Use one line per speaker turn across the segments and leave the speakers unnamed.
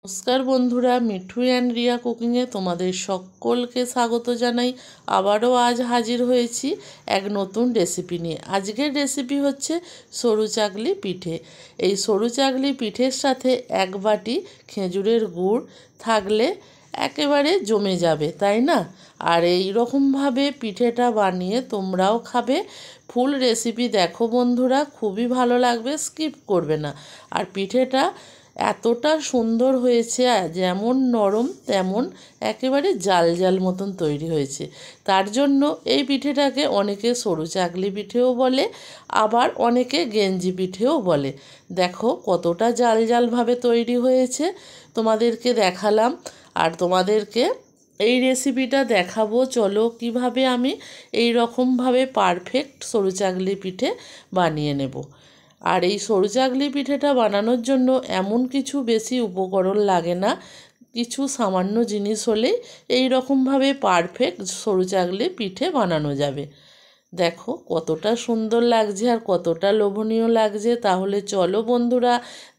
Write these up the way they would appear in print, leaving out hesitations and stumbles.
নমস্কার বন্ধুরা, মিঠু অ্যান্ড রিয়া কুকিংয়ে তোমাদের সকলকে স্বাগত জানাই। আবারও আজ হাজির হয়েছি এক নতুন রেসিপি নিয়ে। আজকের রেসিপি হচ্ছে সরু চাকলি পিঠে। এই সরু চাকলি পিঠের সাথে এক বাটি খেজুরের গুড় থাকলে একেবারে জমে যাবে, তাই না? আর এই রকমভাবে পিঠেটা বানিয়ে তোমরাও খাবে। ফুল রেসিপি দেখো বন্ধুরা, খুবই ভালো লাগবে, স্কিপ করবে না। আর পিঠেটা এতটা সুন্দর হয়েছে, যেমন নরম তেমন একেবারে জাল জাল মতন তৈরি হয়েছে। তার জন্য এই পিঠেটাকে অনেকে সরু চাকলি পিঠেও বলে, আবার অনেকে গেঞ্জি পিঠেও বলে। দেখো কতটা জাল জালভাবে তৈরি হয়েছে, তোমাদেরকে দেখালাম। আর তোমাদেরকে এই রেসিপিটা দেখাবো, চলো কিভাবে আমি এই রকমভাবে পারফেক্ট সরু চাকলি পিঠে বানিয়ে নেব। আর এই সরু চাকলি পিঠেটা বানানোর জন্য এমন কিছু বেশি উপকরণ লাগে না, কিছু সামান্য জিনিস হলেই এই রকমভাবে পারফেক্ট সরু চাকলি পিঠে বানানো যাবে। দেখো কতটা সুন্দর লাগছে আর কতটা লোভনীয় লাগছে। তাহলে চলো বন্ধুরা,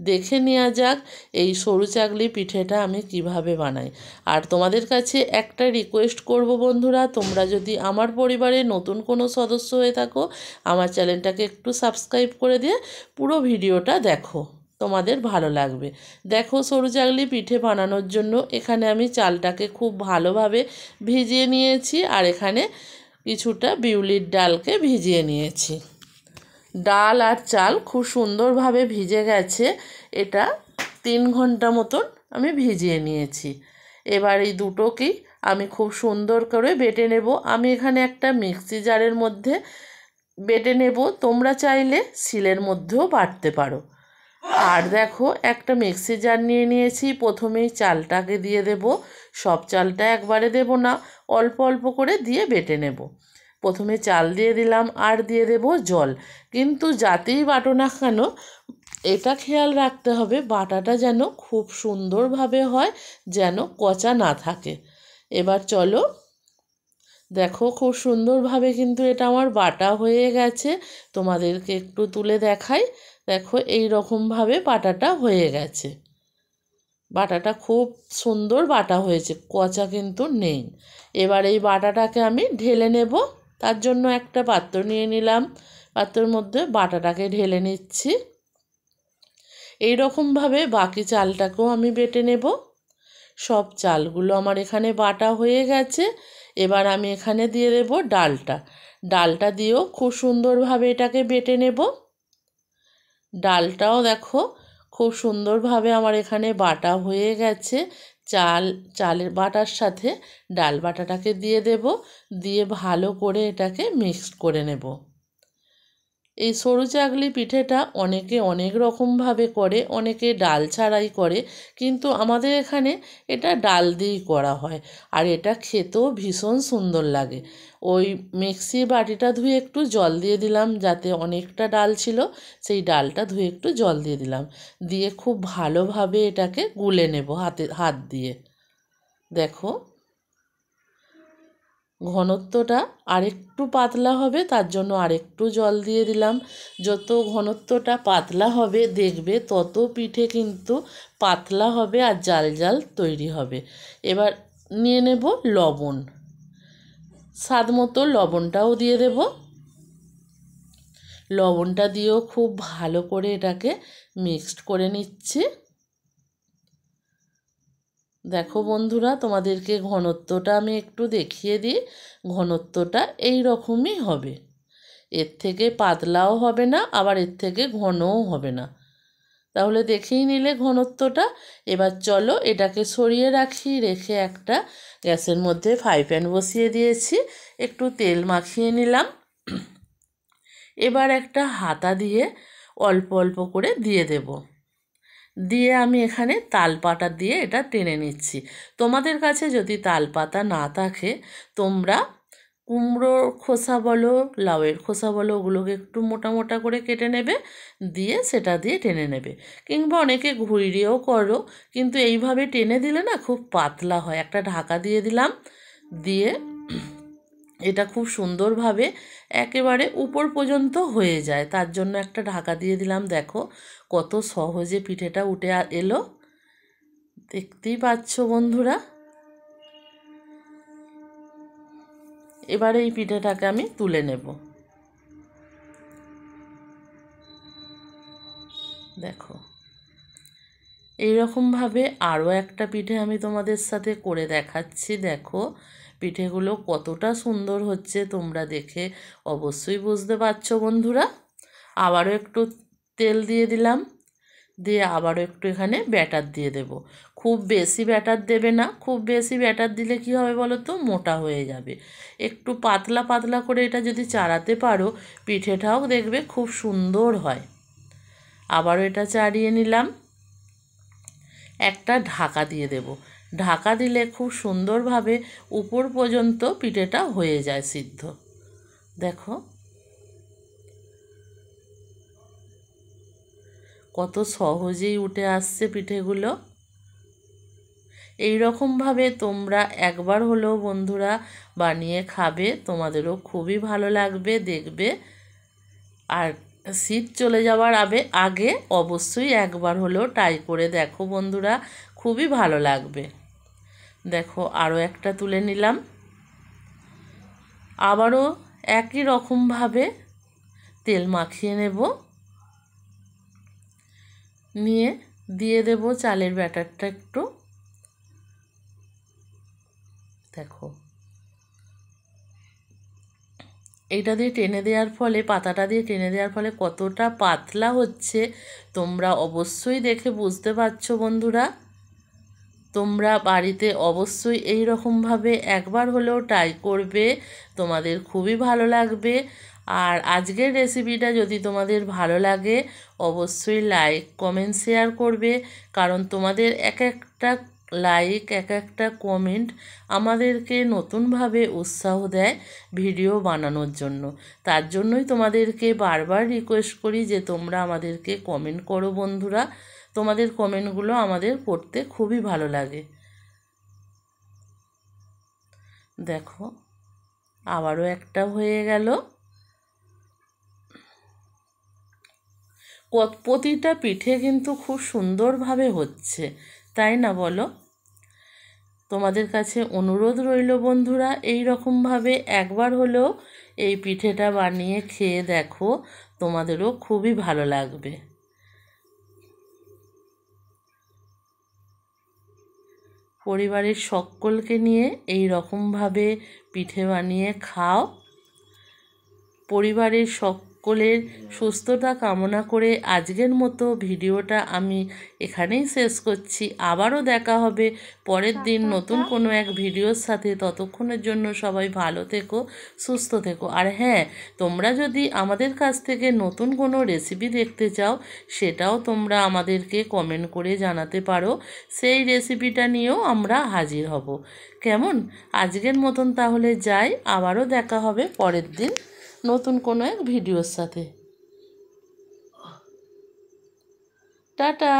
দেখে নেওয়া যাক এই সরু চাকলি পিঠেটা আমি কিভাবে বানাই। আর তোমাদের কাছে একটা রিকোয়েস্ট করব বন্ধুরা, তোমরা যদি আমার পরিবারে নতুন কোনো সদস্য হয়ে থাকো, আমার চ্যানেলটাকে একটু সাবস্ক্রাইব করে দিয়ে পুরো ভিডিওটা দেখো, তোমাদের ভালো লাগবে। দেখো সরু চাকলি পিঠে বানানোর জন্য এখানে আমি চালটাকে খুব ভালোভাবে ভিজিয়ে নিয়েছি, আর এখানে কিছুটা বিউলির ডালকে ভিজিয়ে নিয়েছি। ডাল আর চাল খুব সুন্দরভাবে ভিজে গেছে, এটা 3 ঘন্টা মতন আমি ভিজিয়ে নিয়েছি। এবার এই দুটোকেই আমি খুব সুন্দর করে বেটে নেব। আমি এখানে একটা মিক্সি জারের মধ্যে বেটে নেব, তোমরা চাইলে শিলের মধ্যেও বাটতে পারো। আর দেখো একটা মিক্সি জার নিয়ে নিয়েছি, প্রথমেই চালটাকে দিয়ে দেব। সব চালটা একবারে দেব না, অল্প অল্প করে দিয়ে বেটে নেব। প্রথমে চাল দিয়ে দিলাম, আর দিয়ে দেব জল। কিন্তু যাতেই বাটো না কেন, এটা খেয়াল রাখতে হবে বাটাটা যেন খুব সুন্দরভাবে হয়, যেন কচা না থাকে। এবার চলো দেখো খুব সুন্দরভাবে কিন্তু এটা আমার বাটা হয়ে গেছে। তোমাদেরকে একটু তুলে দেখাই। দেখো এই রকমভাবে বাটাটা হয়ে গেছে। বাটাটা খুব সুন্দর বাটা হয়েছে, কচা কিন্তু নেই। এবার এই বাটাটাকে আমি ঢেলে নেব। তার জন্য একটা পাত্র নিয়ে নিলাম, পাত্রের মধ্যে বাটাটাকে ঢেলে নিচ্ছি। এই রকমভাবে বাকি চালটাকেও আমি বেটে নেব। সব চালগুলো আমার এখানে বাটা হয়ে গেছে। এবার আমি এখানে দিয়ে দেব ডালটা। ডালটা দিয়েও খুব সুন্দরভাবে এটাকে বেটে নেব। ডালটাও দেখো খুব সুন্দরভাবে আমার এখানে বাটা হয়ে গেছে। চালের বাটার সাথে ডাল বাটাটাকে দিয়ে দেব, দিয়ে ভালো করে এটাকে মিক্সড করে নেব। এই সরু চাকলি পিঠেটা অনেকে অনেক রকমভাবে করে, অনেকে ডাল ছাড়াই করে, কিন্তু আমাদের এখানে এটা ডাল দিয়েই করা হয়। আর এটা খেতেও ভীষণ সুন্দর লাগে। ওই মিক্সি বাটিটা ধুয়ে একটু জল দিয়ে দিলাম, যাতে অনেকটা ডাল ছিল, সেই ডালটা ধুয়ে একটু জল দিয়ে দিলাম, দিয়ে খুব ভালোভাবে এটাকে গুলে নেব হাত দিয়ে। দেখো ঘনত্বটা আরেকটু পাতলা হবে, তার জন্য আরেকটু জল দিয়ে দিলাম। যত ঘনত্বটা পাতলা হবে দেখবে তত পিঠে কিন্তু পাতলা হবে আর জাল জাল তৈরি হবে। এবার নিয়ে নেব লবণ, স্বাদ মতো লবণটাও দিয়ে দেব। লবণটা দিয়েও খুব ভালো করে এটাকে মিক্সড করে নিচ্ছি। দেখো বন্ধুরা, তোমাদেরকে ঘনত্বটা আমি একটু দেখিয়ে দিই। ঘনত্বটা এই রকমই হবে, এর থেকে পাতলাও হবে না, আবার এর থেকে ঘনও হবে না। তাহলে দেখেই নিলে ঘনত্বটা। এবার চলো এটাকে সরিয়ে রাখি, রেখে একটা গ্যাসের মধ্যে ফ্রাই প্যান বসিয়ে দিয়েছি, একটু তেল মাখিয়ে নিলাম। এবার একটা হাতা দিয়ে অল্প অল্প করে দিয়ে দেব, দিয়ে আমি এখানে তালপাতা দিয়ে এটা টেনে নিচ্ছি। তোমাদের কাছে যদি তালপাতা না থাকে, তোমরা কুমড়োর খোসা বলো, লাউয়ের খোসা বলো, ওগুলোকে একটু মোটা মোটা করে কেটে নেবে, দিয়ে সেটা দিয়ে টেনে নেবে। কিংবা অনেকে ঘুরিয়েও করো, কিন্তু এইভাবে টেনে দিলে না খুব পাতলা হয়। একটা ঢাকা দিয়ে দিলাম, দিয়ে এটা খুব সুন্দরভাবে একেবারে উপর পর্যন্ত হয়ে যায়, তার জন্য একটা ঢাকা দিয়ে দিলাম। দেখো কত সহজে পিঠেটা উঠে এলো। দেখতেই পাচ্ছ বন্ধুরা। এবারে এই পিঠেটাকে আমি তুলে নেব। দেখো এইরকমভাবে আরও একটা পিঠে আমি তোমাদের সাথে করে দেখাচ্ছি। দেখো পিঠেগুলো কতটা সুন্দর হচ্ছে তোমরা দেখে অবশ্যই বুঝতে পারছো বন্ধুরা। আবারও একটু তেল দিয়ে দিলাম, দিয়ে আবারও একটু এখানে ব্যাটার দিয়ে দেব। খুব বেশি ব্যাটার দেবে না, খুব বেশি ব্যাটার দিলে কি হবে বলো তো, মোটা হয়ে যাবে। একটু পাতলা পাতলা করে এটা যদি চাড়াতে পারো পিঠেটাও দেখবে খুব সুন্দর হয়। আবারও এটা চাড়িয়ে নিলাম, একটা ঢাকা দিয়ে দেব। ঢাকা দিলে খুব সুন্দরভাবে উপর পর্যন্ত পিঠেটা হয়ে যায় সিদ্ধ। দেখো কত সহজেই উঠে আসছে পিঠেগুলো। এই রকমভাবে তোমরা একবার হলেও বন্ধুরা বানিয়ে খাবে, তোমাদেরও খুবই ভালো লাগবে দেখবে। আর শীত চলে যাওয়ার আগে অবশ্যই একবার হলেও ট্রাই করে দেখো বন্ধুরা, খুবই ভালো লাগবে। দেখো আরও একটা তুলে নিলাম, আবারও একই রকমভাবে তেল মাখিয়ে নেব, নিয়ে দিয়ে দেব চালের ব্যাটারটা একটু। দেখো এইটা দিয়ে টেনে দেওয়ার ফলে, পাতাটা দিয়ে টেনে দেওয়ার ফলে কতটা পাতলা হচ্ছে তোমরা অবশ্যই দেখে বুঝতে পারছো বন্ধুরা। তোমরা বাড়িতে অবশ্যই এই রকমভাবে একবার হলেও ট্রাই করবে, তোমাদের খুবই ভালো লাগবে। আর আজকের রেসিপিটা যদি তোমাদের ভালো লাগে অবশ্যই লাইক কমেন্ট শেয়ার করবে, কারণ তোমাদের এক একটা লাইক এক একটা কমেন্ট আমাদেরকে নতুনভাবে উৎসাহ দেয় ভিডিও বানানোর জন্য। তার জন্যই তোমাদেরকে বারবার রিকোয়েস্ট করি যে তোমরা আমাদেরকে কমেন্ট করো বন্ধুরা। তোমাদের কমেন্টগুলো আমাদের পড়তে খুবই ভালো লাগে। দেখো আবারও একটা হয়ে গেল। প্রতিটা পিঠে কিন্তু খুব সুন্দরভাবে হচ্ছে, তাই না বলো? তোমাদের কাছে অনুরোধ রইল বন্ধুরা, এই রকমভাবে একবার হলেও এই পিঠেটা বানিয়ে খেয়ে দেখো, তোমাদেরও খুবই ভালো লাগবে। পরিবারের সকলকে নিয়ে এই রকমভাবে পিঠে বানিয়ে খাও। পরিবারের সকলের সুস্থতা কামনা করে আজকের মতো ভিডিওটা আমি এখানেই শেষ করছি। আবারও দেখা হবে পরের দিন নতুন কোনো এক ভিডিওর সাথে। ততক্ষণের জন্য সবাই ভালো থেকো, সুস্থ থেকো। আর হ্যাঁ, তোমরা যদি আমাদের কাছ থেকে নতুন কোনো রেসিপি দেখতে চাও সেটাও তোমরা আমাদেরকে কমেন্ট করে জানাতে পারো, সেই রেসিপিটা নিয়েও আমরা হাজির হব। কেমন? আজকের মতন তাহলে যাই, আবারও দেখা হবে পরের দিন নতুন কোনো এক ভিডিওর সাথে। টাটা।